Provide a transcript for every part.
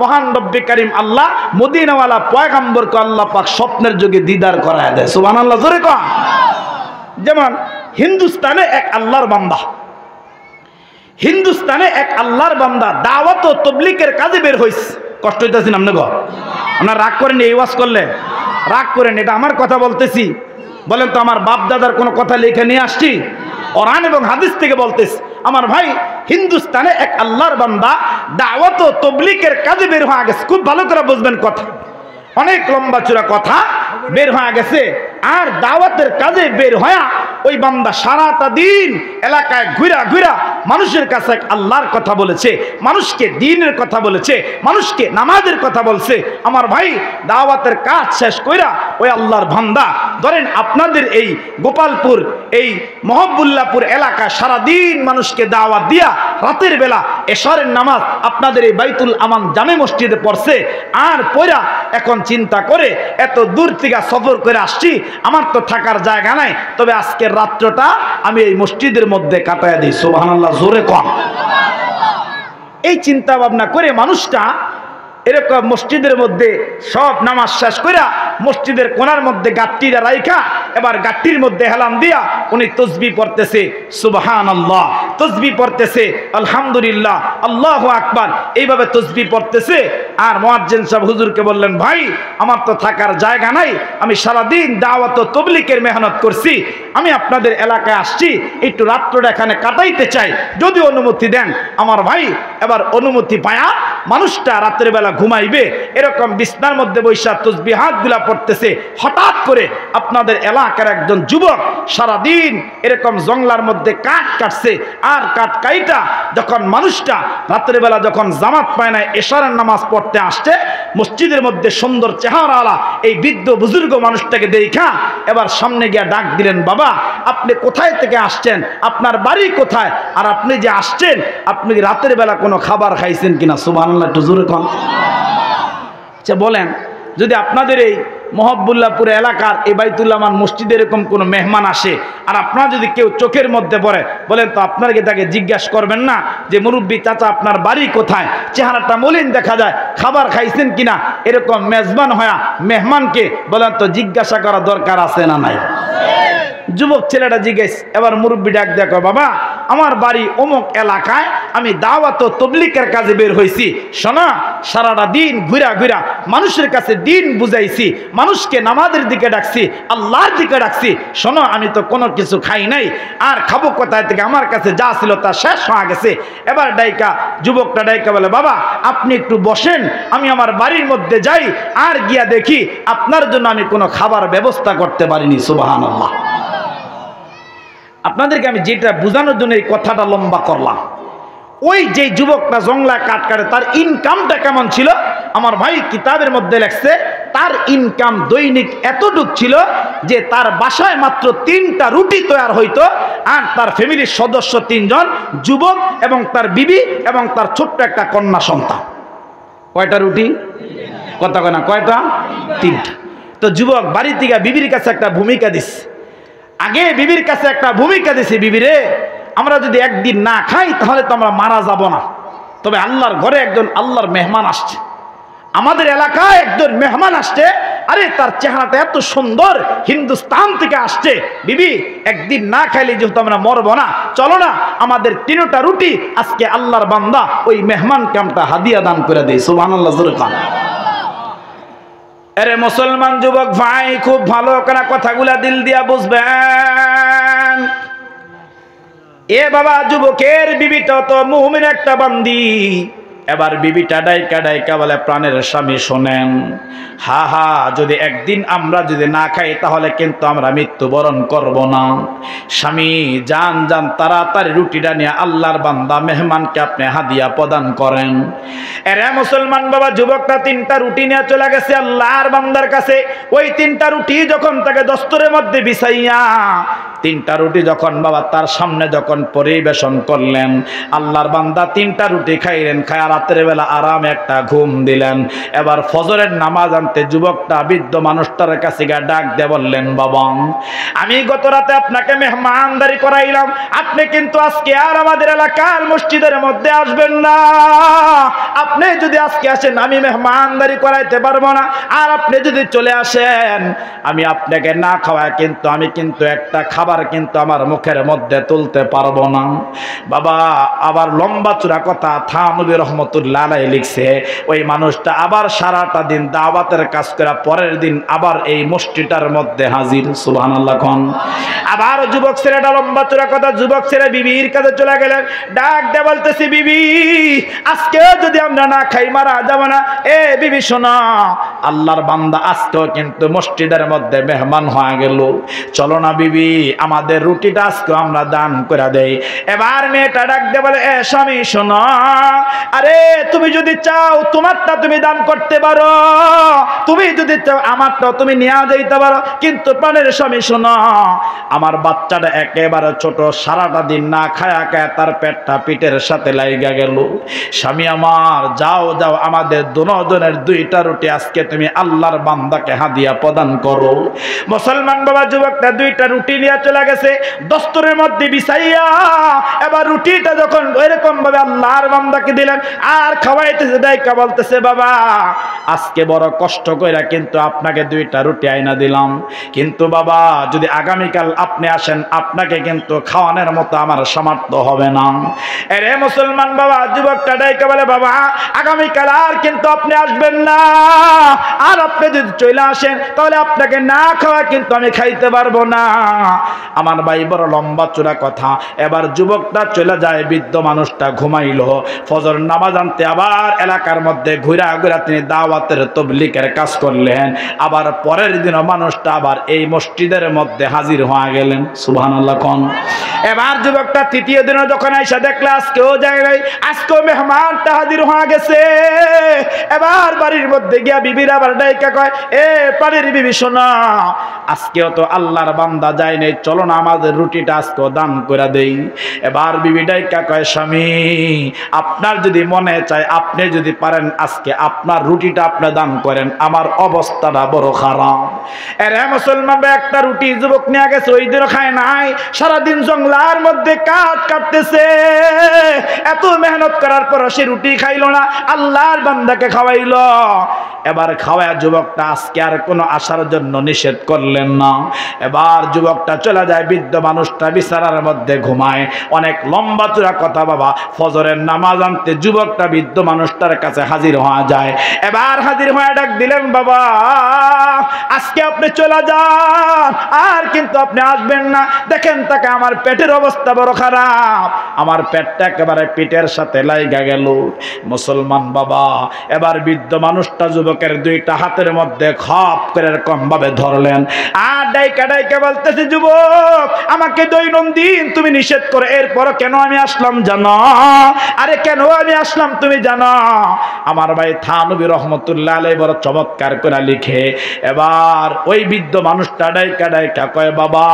মহান রব্বে কারীম আল্লাহ মদিনাওয়ালা পয়গম্বরকে আল্লাহ পাক স্বপ্নের যুগে দিদার করায় দেয়। সুবহানাল্লাহ, জোরে কন। যেমন হিন্দুস্তানে এক আল্লাহর বান্দা, হিন্দুস্তানে এক আল্লাহর বান্দা দাওয়াত ও তাবলীগের কাজে বের হইছে। কষ্ট হইতাছে না আপনাকে? আপনারা রাগ করেন এই ওয়াজ করলে? রাগ করেন, এটা আমার কথা বলতেছি। বলেন তো আমার বাপ দাদার কোনো কথা লিখে নিয়ে আসছি? কোরআন এবং হাদিস থেকে বলতেছি। আমার ভাই, হিন্দুস্তানে এক আল্লাহর বান্দা দাওয়াত ও তাবলীগের কাজে বের হয়ে গেছে। খুব ভালো করে বুঝবেন কথা, অনেক লম্বা চূড়া কথা বের হয়ে গেছে। আর দাওয়াতের কাজে বের হয়া ওই বান্দা সারাটা দিন এলাকায় ঘুরা ঘুরা মানুষের কাছে আল্লাহর কথা বলেছে, মানুষকে দ্বীনের কথা বলেছে, মানুষকে নামাজের কথা বলছে। আমার ভাই, দাওয়াতের কাজ শেষ কইরা ওই আল্লাহর বান্দা, ধরেন আপনাদের এই গোপালপুর, এই মহব্বুল্লাহপুর এলাকায় সারাদিন মানুষকে দাওয়াত দিয়া রাতের বেলা এশারের নামাজ আপনাদের এই বাইতুল আমান জামে মসজিদে পড়ছে। আর পড়া এখন চিন্তা করে এত দূর থেকে সফর করে আসছি, আমার তো থাকার জায়গা নাই, তবে আজকের রাত্রটা আমি এই মসজিদের মধ্যে কাটায় দিই। সুবহানাল্লাহ, জোরে কম। এই চিন্তা ভাবনা করে মানুষটা এরকম মসজিদের মধ্যে সব নামাজ শেষ কইরা মসজিদের কোণার মধ্যে গাট্টিটা রাইখা এবার গাট্টির মধ্যে হেলান দিয়া উনি তসবিহ পড়তেছে, সুবহানাল্লাহ, তসবিহ পড়তেছে, আলহামদুলিল্লাহ, আল্লাহু আকবার, এইভাবে তসবিহ পড়তেছে। আর মুয়াজ্জিন সাহেব হুজুরকে বললেন, ভাই আমার তো থাকার জায়গা নাই, আমি সারাদিন দাওয়াত ও তাবলীগের মেহনত করছি, আমি আপনাদের এলাকায় আসছি, একটু রাত্রটা এখানে কাটাইতে চাই, যদি অনুমতি দেন। আমার ভাই এবার অনুমতি পায়া মানুষটা রাতের বেলা ঘুমাইবে এরকম বিছনার মধ্যে বৈশা তসবিহাতগুলা পড়তেছে। হঠাৎ করে আপনাদের এলাকার একজন যুবক সারাদিন এরকম জঙ্গলার মধ্যে কাঠ কাটছে, আর কাঠ কাইটা যখন মানুষটা রাতের বেলা যখন জামাত পায় না এশারের নামাজ পড়তে আসছে, মসজিদের মধ্যে সুন্দর চেহারাওয়ালা এই বৃদ্ধ বুজুর্গ মানুষটাকে দেখা এবার সামনে গিয়ে ডাক দিলেন, বাবা আপনি কোথায় থেকে আসছেন, আপনার বাড়ি কোথায়, আর আপনি যে আসছেন আপনি রাতের বেলা কোনো খাবার খাইছেন কিনা? সুবহানাল্লাহ, একটু জোরে কোন। আচ্ছা বলেন, যদি আপনাদের এই মহব্বুল্লাহপুর এলাকার এই বাইতুল আমান মসজিদে এরকম কোনো মেহমান আসে আর আপনারা যদি কেউ চোখের মধ্যে পড়ে, বলেন তো আপনারা কি তাকে জিজ্ঞাসা করবেন না যে মুরব্বী চাচা আপনার বাড়ি কোথায়, চেহারাটা মলিন দেখা যায়, খাবার খাইছেন কিনা? এরকম মেজবান হয়া মেহমানকে বলেন তো জিজ্ঞাসা করা দরকার আছে না নাই? যুবক ছেলেটা জিজ্ঞেস, এবার মুরব্বী ডাক দেখো, বাবা আমার বাড়ি অমুক এলাকায়, আমি দাওয়াত ও তাবলীগের কাজে বের হয়েছি, শোনা সারাটা দিন ঘুরা ঘুরা মানুষের কাছে দিন বুঝাইছি, মানুষকে নামাজের দিকে ডাকছি, আল্লাহর দিকে ডাকছি, শোনো আমি তো কোনো কিছু খাই নাই, আর খাবো কোথায় থেকে, আমার কাছে যা ছিল তা শেষ হয়ে গেছে। এবার ডাইকা যুবকটা ডাইকা বলে, বাবা আপনি একটু বসেন, আমি আমার বাড়ির মধ্যে যাই, আর গিয়া দেখি আপনার জন্য আমি কোনো খাবার ব্যবস্থা করতে পারিনি। সুবহানাল্লাহ। আপনাদেরকে আমি যেটা বোঝানোর জন্য এই কথাটা লম্বা করলাম, ওই যে যুবকটা জংলা কাট কাটে তার ইনকামটা কেমন ছিল, আমার ভাই কিতাবের মধ্যে লেখছে তার ইনকাম দৈনিক এতটুক ছিল যে তার বাসায় মাত্র 3টা রুটি তৈরি হইতো, আর তার ফ্যামিলির সদস্য 3 জন, যুবক এবং তার বিবি এবং তার ছোট্ট একটা কন্যা সন্তান। কয়টা রুটি? কথা কয় না, কয়টা? 3টা। তো যুবক বাড়ি থেকে বিবির কাছে একটা ভূমিকা দিচ্ছে, আগে বিবির কাছে একটা ভূমিকা দিছি, বিবিরে আমরা যদি একদিন না খাই তাহলে তো আমরা মারা যাব না, তবে আল্লাহর ঘরে একজন আল্লাহর মেহমান আসছে, আমাদের এলাকায় একজন মেহমান আসছে, আরে তার চেহারাটা এত সুন্দর, হিন্দুস্তান থেকে আসছে, বিবি একদিন না খাইলে যেহেতু আমরা মরবো না, চলো না আমাদের 3টা রুটি আজকে আল্লাহর বান্দা ওই মেহমানকে আমরা হাদিয়া দান করে দেই। সুবহানাল্লাহ, জোরে কান। আরে মুসলমান যুবক ভাই, খুব ভালো করে কথাগুলা দিল দিয়া বুঝবেন। এ বাবা, যুবকের বিবিটা তো মুমিন একটা বান্দি, এবার বিবিটা ডাইকা ডাইকা বলে, প্রাণের স্বামী শোনেন, হা হা যদি একদিন আমরা যদি না খাই তাহলে কিন্তু আমরা মৃত্যুবরণ করব না। স্বামী যান যান, তাড়াতাড়ি রুটিটা নিয়ে আল্লাহর বান্দা মেহমানকে আপনি হাদিয়া প্রদান করেন। এরে মুসলমান বাবা, যুবকটা 3টা রুটি নিয়ে চলে গেছে আল্লাহর বান্দার কাছে। ওই 3টা রুটি যখন তাকে দস্তরের মধ্যে বিছাইয়া তিনটা রুটি যখন বাবা তার সামনে যখন পরিবেশন করলেন, আল্লাহর বান্দা তিনটা রুটি খাইলেন, খায়া রাতের বেলা আরামে একটা ঘুম দিলেন। এবার ফজরের নামাজ আনতে যুবকটা বৃদ্ধ মানুষটার কাছে গিয়ে ডাক দিয়ে বললেন, বাবা আমি গত রাতে আপনাকে মেহমানদারি করাইলাম, আপনি কিন্তু আজকে আর আমাদের এলাকার মসজিদের মধ্যে আসবেন না। আপনি যদি আজকে আসেন আমি মেহমানদারি করাইতে পারবো না, আর আপনি যদি চলে আসেন আমি আপনাকে না খাওয়ায় কিন্তু আমি কিন্তু একটা খাবার কিন্তু আমার মুখের মধ্যে তুলতে পারবো না। বাবা আবার লম্বা চূড়া কথা থানবী রহমতুল্লাহ আলাইহি লিখছে, ওই মানুষটা আবার সারাটা দিন দাওয়াতের কাজ করে পরের দিন আবার এই মসজিদের মধ্যে হাজির। সুবহানাল্লাহ। কোন আবার যুবক ছেলেটা লম্বা চূড়া কথা যুবক ছেলে বিবির কাছে চলে গেলেন, ডাক দিয়ে বলতেছি, বিবি আজকে যদি আমরা না খাই মারা যাব না। এ বিবি শোনা, আল্লাহর বান্দা আজকেও কিন্তু মসজিদের মধ্যে মেহমান হয়ে গেল, চলো না বিবি আমাদের রুটিটা আজকে আমরা দান করে দেই। এবার মেয়েটা ডাক দিয়ে বলে, এ স্বামী শোনো, আরে তুমি যদি চাও তোমারটা তুমি দান করতে পারো, তুমি যদি চাও আমারটা তুমি নিয়ে যাইতে পারো, কিন্তু প্রাণের স্বামী শোনো, আমার বাচ্চাটা একেবারে ছোট, সারাটা দিন না খায়া খায়া তার পেটটা পিঠের সাথে লাইগা গেল। স্বামী আমার যাও যাও আমাদের দুজনের দুইটা রুটি আজকে তুমি আল্লাহর বান্দাকে হাদিয়া প্রদান করো। মুসলমান বাবা যুবকটা দুইটা রুটি নিয়ে চলে গেছে দস্তরের মধ্যে বিছাইয়া। এবার রুটিটা যখন এরকম ভাবে আল্লাহর বান্দাকে দিলেন আর খাওয়াইতেছে, দাইকা বলতেছে, বাবা আজকে বড় কষ্ট কইরা কিন্তু আপনাকে দুইটা রুটি আইনা দিলাম, কিন্তু বাবা যদি আগামীকাল আপনি আসেন আপনাকে কিন্তু খাওয়ানোর মতো আমার সামর্থ্য হবে না। এরে মুসলমান বাবা যুবকটা ডাইকা বলে, বাবা আগামীকাল আর কিন্তু আপনি আসবেন না, আর আপনি যদি চলে আসেন তাহলে আপনাকে না খাওয়া কিন্তু আমি খাইতে পারবো না। আমার ভাই বড় লম্বা চূড়া কথা। এবার যুবকটা চলে যায়, বৃদ্ধ মানুষটা ঘুমাইলো। ফজর নামাজ আনতে আবার এলাকার মধ্যে ঘুরা ঘুরা তিনি দাওয়াতের তবলিগের কাজ করলেন। আবার পরের দিনও মানুষটা আবার এই মসজিদের মধ্যে হাজির হয়ে গেলেন। সুবহানাল্লাহ। কোন এবার যুবকটা তৃতীয় দিনে যখন আইসা দেখলে আজকেও যায় নাই, আজকেও মেহমানটা হাজির হয়ে গেছে। এবার বাড়ির মধ্যে গিয়া বিবির আবার ডাইকা কয়, এ বাড়ির বিবি শোনা, আজকেও তো আল্লাহর বান্দা যায় নাই, চলো না আমাদের রুটিটা আজকেও দান করে দেই। এবার বিবি ডাইকা কয়, স্বামী আপনার যদি মনে চায় আপনি যদি পারেন আজকে আপনার রুটিটা আপনি দান করেন, আমার অবস্থাটা বড় খারাপ। এরে মুসলমান একটা রুটি যুবক নিয়ে গেছে, ওই দিনও খায় নাই, সারাদিন জঙ্গলার মধ্যে কাঠ কাটতেছে, এত মেহনত করার পর সে রুটি খাইলো না, আল্লাহর বান্দাকে খাওয়াইলো। এবার খাওয়ায় যুবকটা আজকে আর কোনো আসার জন্য নিষেধ করলেন না। এবার যুবকটা চলে যায়, বৃদ্ধ মানুষটা বিছানার মধ্যে ঘুমায়। অনেক লম্বা চূড়া কথা বাবা, ফজরের নামাজ আনতে যুবকটা বৃদ্ধ মানুষটার কাছে হাজির হওয়া যায়। এবার হাজির হয়ে ডাক দিলেন, বাবা আজকে আপনি চলে যান, আর কিন্তু আপনি আসবেন না। দেখেন তাকে আমার পেটের অবস্থা বড় খারাপ, আমার পেটটা একেবারে পিঠের সাথে লাইগা গেল। মুসলমান বাবা এবার বৃদ্ধ মানুষটা যুবকের দুইটা হাতের মধ্যে খপ করে এরকম ভাবে ধরলেন, আর ডাইকা ডাইকা বলতেছে, যুবক আমাকে দৈনন্দিন তুমি নিষেধ করে, এরপর কেন আমি আসলাম জানো? আরে কেন আমি আসলাম তুমি জানো? আমার ভাই থানবী রহমতুল্লাহ আলাইহি বড় চমৎকার করে লিখে। এবার ওই বৃদ্ধ মানুষটা ডাইকা ডাইকা কয়, বাবা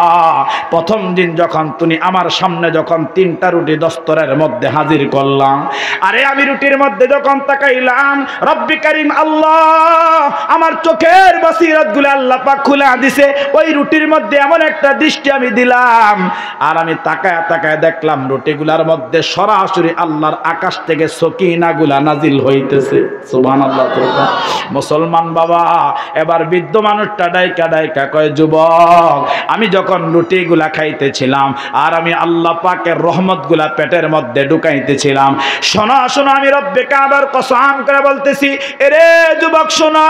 প্রথম দিন যখন তুমি আমার সামনে যখন তিনটা রুটি দস্তরের মধ্যে হাজির করলাম, আরে আমি রুটির মধ্যে যখন তাকাইলাম, রব্বি কারীম আল্লাহ আমার চোখের বসিরত গুলো আল্লাহ পাক খুলে দিছে। ওই রুটির মধ্যে এমন একটা দৃষ্টি আমি দিলাম, আর আমি তাকায় তাকায় দেখলাম রুটিগুলার মধ্যে সরাসরি আল্লাহর আকাশ থেকে সকিনা গুলা নাজিল হইতেছে। সুবহানাল্লাহ। মুসলমান বাবা এবার বৃদ্ধ মানুষটা ডাইকা ডাইকা কয়, যুবক আমি যখন রুটিগুলা খাইতেছিলাম আর আমি আল্লাহ পাকের রহমত গুলা পেটের মধ্যে ঢুকাইতেছিলাম, শোনো শোনো আমি রব্বে কাবার কসম করে বলতেছি, এরে যুবক শোনো,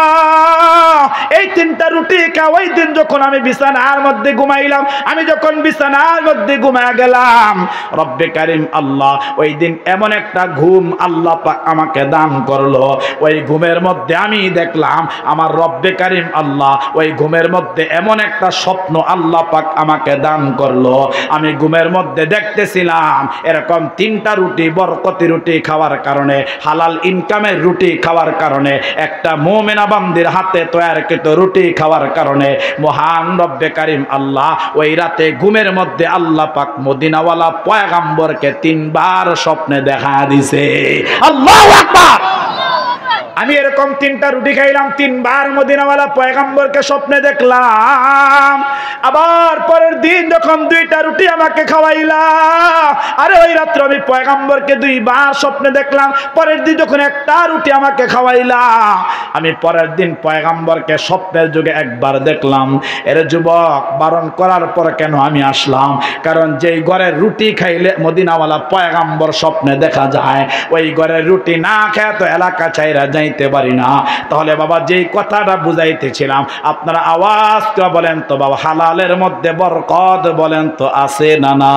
এই তিনটা রুটি খাওয়াই দিন যখন আমি বিছানার মধ্যে ঘুমাইলাম, আমি যখন বিছানার মধ্যে ঘুমায় গেলাম, রব্বে কারীম আল্লাহ ওই দিন এমন একটা ঘুম আল্লাহ পাক আমাকে দান করলো। ওই ঘুমের মধ্যে আমি দেখলাম আমার রব্বে কারীম আল্লাহ ওই ঘুমের মধ্যে এমন একটা স্বপ্ন আল্লাহ পাক আমাকে দান করলো। আমি ঘুমের মধ্যে দেখতেছিলাম এরকম তিনটা রুটি, বরকতি রুটি খাওয়ার কারণে, হালাল ইনকামের রুটি খাওয়ার কারণে একটা মুমিনা বান্দির হাতে তৈয়ারকৃত রুটি খাওয়ার কারণে মহান রব্বে কারীম আল্লাহ ওই রাতে ঘুমের মধ্যে আল্লাহ পাক মদিনাওয়ালা পয়গম্বরকে 3 বার স্বপ্নে দেখা দিছে। আল্লাহু আকবার। আমি এরকম 3টা রুটি খাইলাম, 3 বার মদিনাওয়ালা পয়গম্বরকে স্বপ্নে দেখলাম। আবার পরের দিন যখন 2টা রুটি আমাকে খাওয়াইলা, আরে ওই রাত্রে আমি পয়গম্বরকে 2 বার স্বপ্নে দেখলাম। পরের দিন যখন 1টা রুটি আমাকে খাওয়াইলা, আমি পরের দিন পয়গম্বরকে স্বপ্নের যুগে 1 বার দেখলাম। এর যুবক, বারণ করার পর কেন আমি আসলাম? কারণ যেই ঘরের রুটি খাইলে মদিনাওয়ালা পয়গম্বর স্বপ্নে দেখা যায়, ওই ঘরের রুটি না খেয়ে তো এলাকা চাইরা যাইতে পারি না। তাহলে বাবা যেই কথাটা বুঝাইতেছিলাম, আপনারা আওয়াজ করে বলেন তো বাবা, হালালের মধ্যে বরকত বলেন তো আছে না না?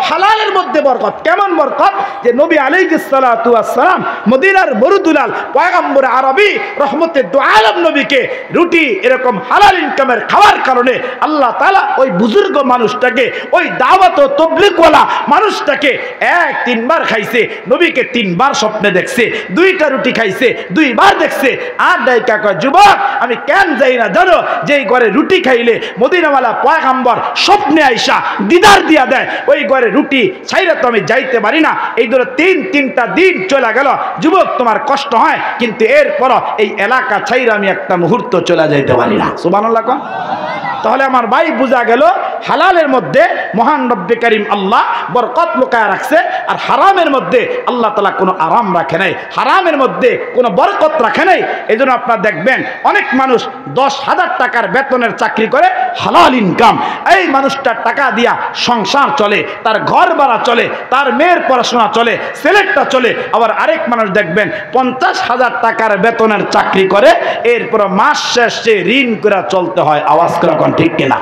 হালালের মধ্যে বরকত। কেমন বরকত? যে নবী আলাইহিস সালাতু ওয়াস সালাম মদিনার মরুদুলাল পয়গম্বর আরবি রহমতে দু আলম নবীকে রুটি এরকম হালাল ইনকামের খাওয়ার কারণে আল্লাহ তাআলা ওই বুজুর্গ মানুষটাকে, ওই দাওয়াত ও তাবলীগওয়ালা মানুষটাকে 1-3 বার খাইছে, নবীকে 3 বার স্বপ্নে দেখছে, 2টা রুটি খাইছে, 2 বার দেখছে। আর ডাইকা কয়, যুবক আমি কেন যাই না জানো? যেই ঘরে রুটি খাইলে মদিনাওয়ালা পয়গম্বর স্বপ্নে আইসা দিদার দিয়া দেয়, ওই ঘরে রুটি ছাইরা তো আমি যাইতে পারি না। এই ধরো 3-3টা দিন চলে গেল। যুবক তোমার কষ্ট হয়, কিন্তু এরপর এই এলাকা ছাইরা আমি একটা মুহূর্ত চলে যাইতে পারি না। সুবহানাল্লাহ। তাহলে আমার ভাই বোঝা গেল, হালালের মধ্যে মহান রব্বে কারীম আল্লাহ বরকত লুকায় রাখছে, আর হারামের মধ্যে আল্লাহ তাআলা কোনো আরাম রাখে নাই, হারামের মধ্যে কোনো বরকত রাখে নাই। এই জন্য আপনারা দেখবেন অনেক মানুষ 10,000 টাকার বেতনের চাকরি করে, হালাল ইনকাম। এই মানুষটার টাকা দিয়া সংসার চলে, তার ঘর ভাড়া চলে, তার মেয়ের পড়াশোনা চলে, ছেলেটা চলে। আবার আরেক মানুষ দেখবেন 50,000 টাকার বেতনের চাকরি করে, এরপর মাস শেষে ঋণ করে চলতে হয়। আওয়াজ করে ঠিক কিনা?